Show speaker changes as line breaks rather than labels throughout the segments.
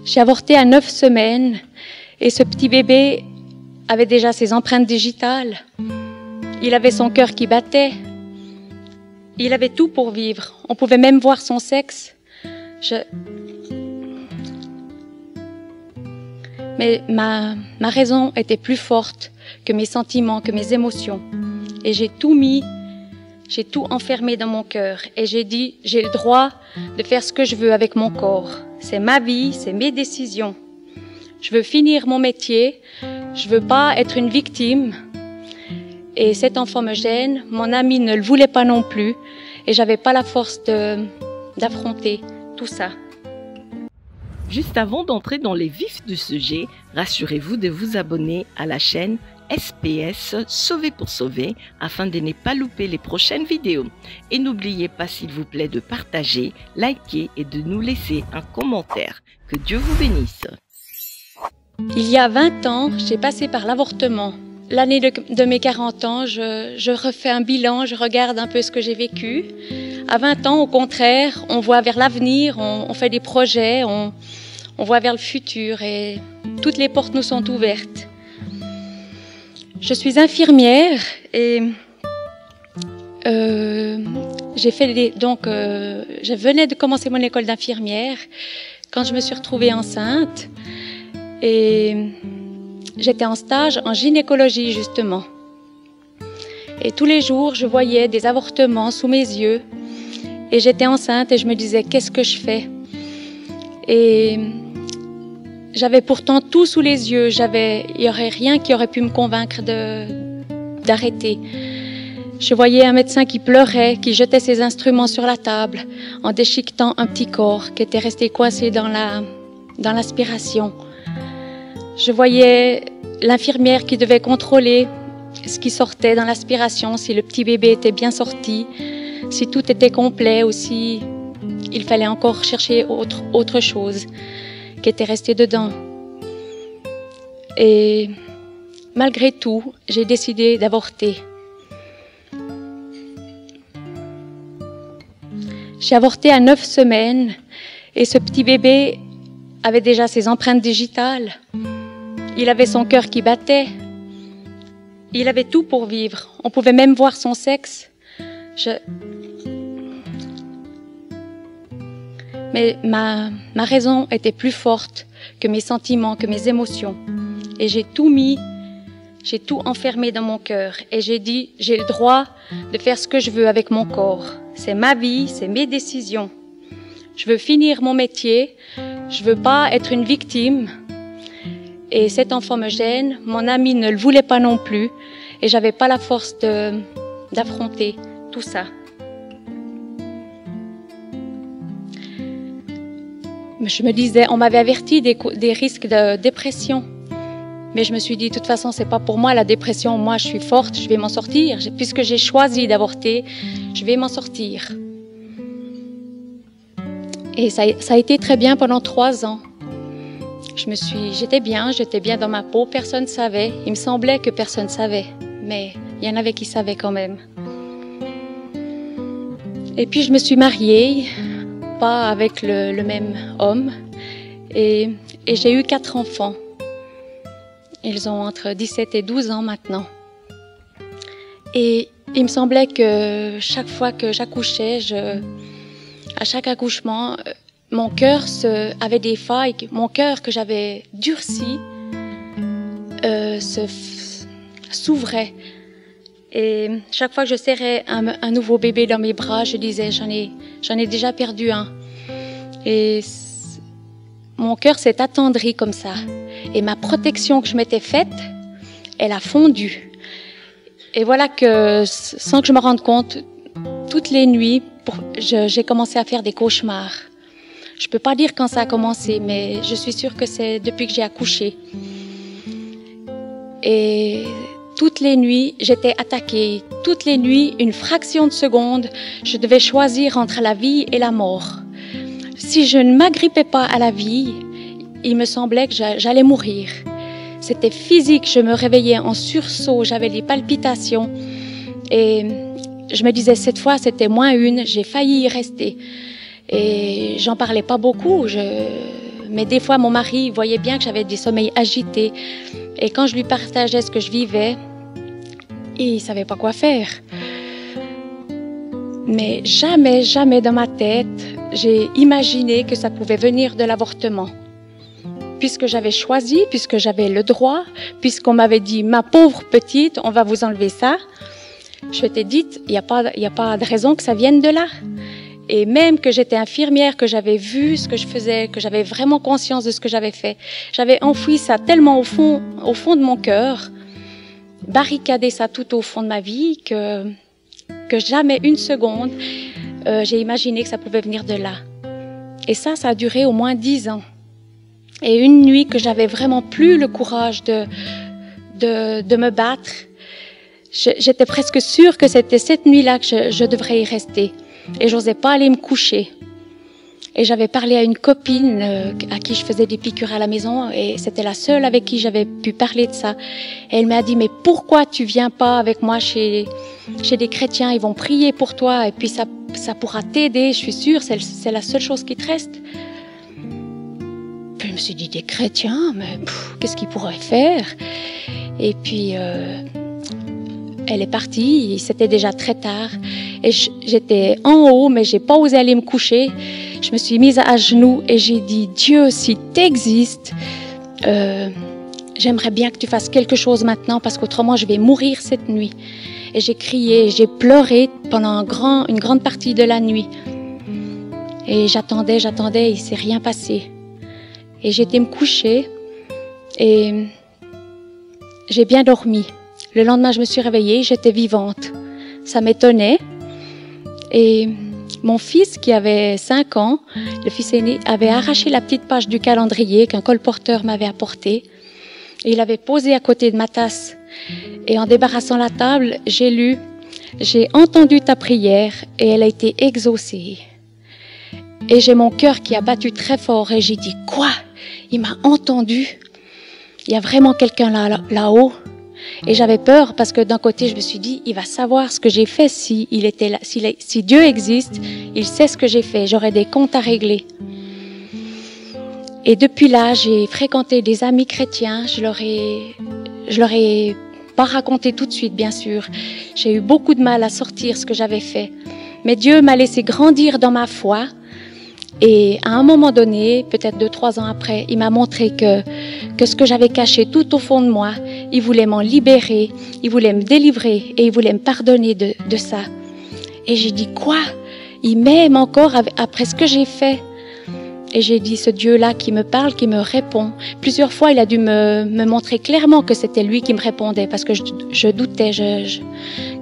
J'ai avorté à 9 semaines et ce petit bébé avait déjà ses empreintes digitales. Il avait son cœur qui battait. Il avait tout pour vivre. On pouvait même voir son sexe. Mais ma raison était plus forte que mes sentiments, que mes émotions. Et j'ai tout enfermé dans mon cœur. Et j'ai dit, j'ai le droit de faire ce que je veux avec mon corps. C'est ma vie, c'est mes décisions. Je veux finir mon métier. Je veux pas être une victime. Et cet enfant me gêne. Mon ami ne le voulait pas non plus. Et j'avais pas la force d'affronter tout ça.
Juste avant d'entrer dans les vifs du sujet, rassurez-vous de vous abonner à la chaîne SPS Sauver pour Sauver afin de ne pas louper les prochaines vidéos. Et n'oubliez pas s'il vous plaît de partager, liker et de nous laisser un commentaire. Que Dieu vous bénisse.
Il y a 20 ans, j'ai passé par l'avortement. L'année de mes 40 ans, je refais un bilan, je regarde un peu ce que j'ai vécu. À 20 ans, au contraire, on voit vers l'avenir, on fait des projets, on voit vers le futur et toutes les portes nous sont ouvertes. Je suis infirmière et je venais de commencer mon école d'infirmière quand je me suis retrouvée enceinte et j'étais en stage en gynécologie justement. Et tous les jours, je voyais des avortements sous mes yeux et j'étais enceinte et je me disais qu'est-ce que je fais? Et j'avais pourtant tout sous les yeux, il y aurait rien qui aurait pu me convaincre d'arrêter. Je voyais un médecin qui pleurait, qui jetait ses instruments sur la table en déchiquetant un petit corps qui était resté coincé dans l'aspiration. Je voyais l'infirmière qui devait contrôler ce qui sortait dans l'aspiration, si le petit bébé était bien sorti, si tout était complet ou si il fallait encore chercher autre chose qui était resté dedans. Et malgré tout, j'ai décidé d'avorter. J'ai avorté à 9 semaines et ce petit bébé avait déjà ses empreintes digitales. Il avait son cœur qui battait. Il avait tout pour vivre. On pouvait même voir son sexe. Mais ma raison était plus forte que mes sentiments, que mes émotions. Et j'ai tout enfermé dans mon cœur. Et j'ai dit, j'ai le droit de faire ce que je veux avec mon corps. C'est ma vie, c'est mes décisions. Je veux finir mon métier. Je veux pas être une victime. Et cet enfant me gêne. Mon ami ne le voulait pas non plus. Et j'avais pas la force d'affronter tout ça. Je me disais, on m'avait averti des risques de dépression. Mais je me suis dit, de toute façon, c'est pas pour moi la dépression. Moi, je suis forte, je vais m'en sortir. Puisque j'ai choisi d'avorter, je vais m'en sortir. Et ça a été très bien pendant 3 ans. J'étais bien dans ma peau, personne ne savait. Il me semblait que personne ne savait. Mais il y en avait qui savaient quand même. Et puis, je me suis mariée. Pas avec le même homme et j'ai eu 4 enfants. Ils ont entre 17 et 12 ans maintenant. Et il me semblait que chaque fois que j'accouchais, à chaque accouchement, mon cœur avait des failles, mon cœur que j'avais durci s'ouvrait. Et chaque fois que je serrais un nouveau bébé dans mes bras, je disais, j'en ai déjà perdu un. Et mon cœur s'est attendri comme ça. Et ma protection que je m'étais faite, elle a fondu. Et voilà que, sans que je me rende compte, toutes les nuits, j'ai commencé à faire des cauchemars. Je ne peux pas dire quand ça a commencé, mais je suis sûre que c'est depuis que j'ai accouché. Et toutes les nuits, j'étais attaquée. Toutes les nuits, une fraction de seconde, je devais choisir entre la vie et la mort. Si je ne m'agrippais pas à la vie, il me semblait que j'allais mourir. C'était physique, je me réveillais en sursaut, j'avais des palpitations. Et je me disais, cette fois, c'était -1, j'ai failli y rester. Et j'en parlais pas beaucoup, mais des fois, mon mari voyait bien que j'avais des sommeils agités. Et quand je lui partageais ce que je vivais, il ne savait pas quoi faire. Mais jamais, jamais dans ma tête, j'ai imaginé que ça pouvait venir de l'avortement. Puisque j'avais choisi, puisque j'avais le droit, puisqu'on m'avait dit « ma pauvre petite, on va vous enlever ça », je t'ai dit « il n'y a pas de raison que ça vienne de là ». Et même que j'étais infirmière, que j'avais vu ce que je faisais, que j'avais vraiment conscience de ce que j'avais fait, j'avais enfoui ça tellement au fond de mon cœur, barricadé ça tout au fond de ma vie, que jamais une seconde, j'ai imaginé que ça pouvait venir de là. Et ça a duré au moins 10 ans. Et une nuit que j'avais vraiment plus le courage de me battre, j'étais presque sûre que c'était cette nuit-là que je devrais y rester. Et j'osais pas aller me coucher. Et j'avais parlé à une copine à qui je faisais des piqûres à la maison, et c'était la seule avec qui j'avais pu parler de ça. Et elle m'a dit, mais pourquoi tu viens pas avec moi chez des chrétiens, ils vont prier pour toi, et puis ça pourra t'aider, je suis sûre, c'est la seule chose qui te reste. Puis je me suis dit, des chrétiens, mais qu'est-ce qu'ils pourraient faire? Et puis elle est partie, c'était déjà très tard, et j'étais en haut, mais j'ai pas osé aller me coucher. Je me suis mise à genoux et j'ai dit, Dieu, si tu existes, j'aimerais bien que tu fasses quelque chose maintenant, parce qu'autrement je vais mourir cette nuit. Et j'ai crié, j'ai pleuré pendant une grande partie de la nuit. Et j'attendais, il s'est rien passé. Et j'ai été me coucher et j'ai bien dormi. Le lendemain, je me suis réveillée, j'étais vivante. Ça m'étonnait. Et mon fils, qui avait 5 ans, le fils aîné, avait arraché la petite page du calendrier qu'un colporteur m'avait apporté. Et il l'avait posé à côté de ma tasse. Et en débarrassant la table, j'ai lu « J'ai entendu ta prière et elle a été exaucée. » Et j'ai mon cœur qui a battu très fort et j'ai dit « Quoi ? Il m'a entendu ? Il y a vraiment quelqu'un là-haut ?» Et j'avais peur parce que d'un côté, je me suis dit, il va savoir ce que j'ai fait s'il était là. Si Dieu existe, il sait ce que j'ai fait. J'aurai des comptes à régler. Et depuis là, j'ai fréquenté des amis chrétiens. Je leur ai pas raconté tout de suite, bien sûr. J'ai eu beaucoup de mal à sortir ce que j'avais fait. Mais Dieu m'a laissé grandir dans ma foi. Et à un moment donné, peut-être 2-3 ans après, il m'a montré que ce que j'avais caché tout au fond de moi, il voulait m'en libérer, il voulait me délivrer et il voulait me pardonner de ça. Et j'ai dit, quoi? Il m'aime encore après ce que j'ai fait? Et j'ai dit, ce Dieu-là qui me parle, qui me répond. Plusieurs fois, il a dû me montrer clairement que c'était lui qui me répondait, parce que je doutais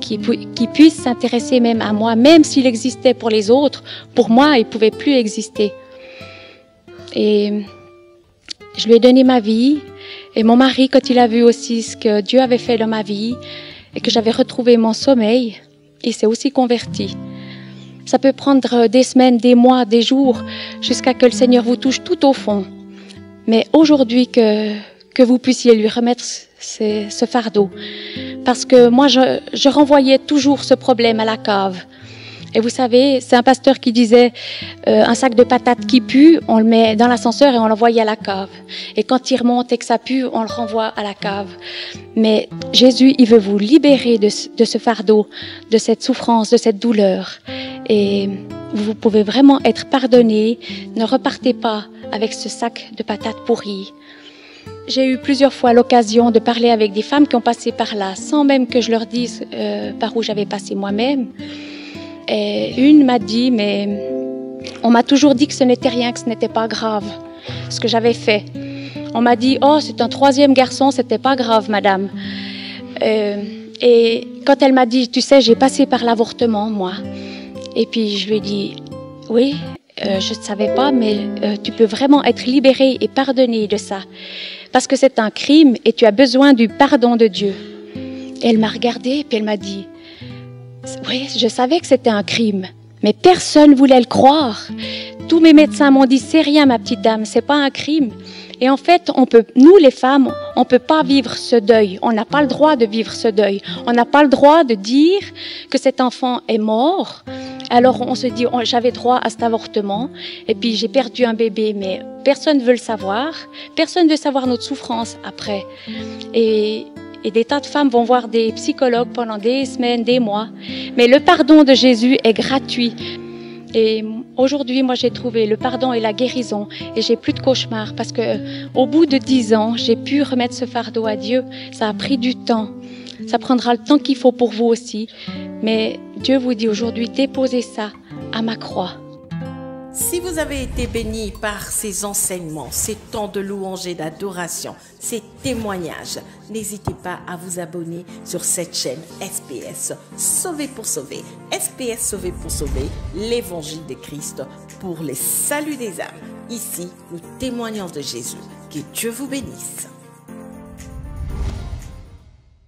qu'il puisse s'intéresser même à moi, même s'il existait pour les autres, pour moi, il ne pouvait plus exister. Et je lui ai donné ma vie, et mon mari, quand il a vu aussi ce que Dieu avait fait dans ma vie, et que j'avais retrouvé mon sommeil, il s'est aussi converti. Ça peut prendre des semaines, des mois, des jours, jusqu'à que le Seigneur vous touche tout au fond. Mais aujourd'hui, que vous puissiez lui remettre ce fardeau. Parce que moi, je renvoyais toujours ce problème à la cave. Et vous savez, c'est un pasteur qui disait, un sac de patates qui pue, on le met dans l'ascenseur et on l'envoie à la cave. Et quand il remonte et que ça pue, on le renvoie à la cave. Mais Jésus, il veut vous libérer de ce fardeau, de cette souffrance, de cette douleur. Et vous pouvez vraiment être pardonné. Ne repartez pas avec ce sac de patates pourries. J'ai eu plusieurs fois l'occasion de parler avec des femmes qui ont passé par là, sans même que je leur dise par où j'avais passé moi-même. Et une m'a dit, mais on m'a toujours dit que ce n'était rien, que ce n'était pas grave, ce que j'avais fait. On m'a dit, oh, c'est un 3e garçon, c'était pas grave, madame. Et quand elle m'a dit, tu sais, j'ai passé par l'avortement, moi. Et puis je lui ai dit, oui, je ne savais pas, mais tu peux vraiment être libérée et pardonnée de ça. Parce que c'est un crime et tu as besoin du pardon de Dieu. Et elle m'a regardée, puis elle m'a dit, oui, je savais que c'était un crime, mais personne ne voulait le croire. Tous mes médecins m'ont dit, c'est rien, ma petite dame, c'est pas un crime. Et en fait, nous les femmes, on peut pas vivre ce deuil. On n'a pas le droit de vivre ce deuil. On n'a pas le droit de dire que cet enfant est mort. Alors on se dit, j'avais droit à cet avortement, et puis j'ai perdu un bébé, mais personne ne veut le savoir, personne ne veut savoir notre souffrance après. Et des tas de femmes vont voir des psychologues pendant des semaines, des mois, mais le pardon de Jésus est gratuit. Et aujourd'hui, moi, j'ai trouvé le pardon et la guérison, et j'ai plus de cauchemars, parce que au bout de 10 ans, j'ai pu remettre ce fardeau à Dieu. Ça a pris du temps. Ça prendra le temps qu'il faut pour vous aussi. Mais Dieu vous dit aujourd'hui, déposez ça à ma croix.
Si vous avez été béni par ces enseignements, ces temps de louange et d'adoration, ces témoignages, n'hésitez pas à vous abonner sur cette chaîne SPS Sauvé pour sauver. SPS Sauvé pour sauver, l'évangile de Christ pour les saluts des âmes. Ici, nous témoignons de Jésus. Que Dieu vous bénisse.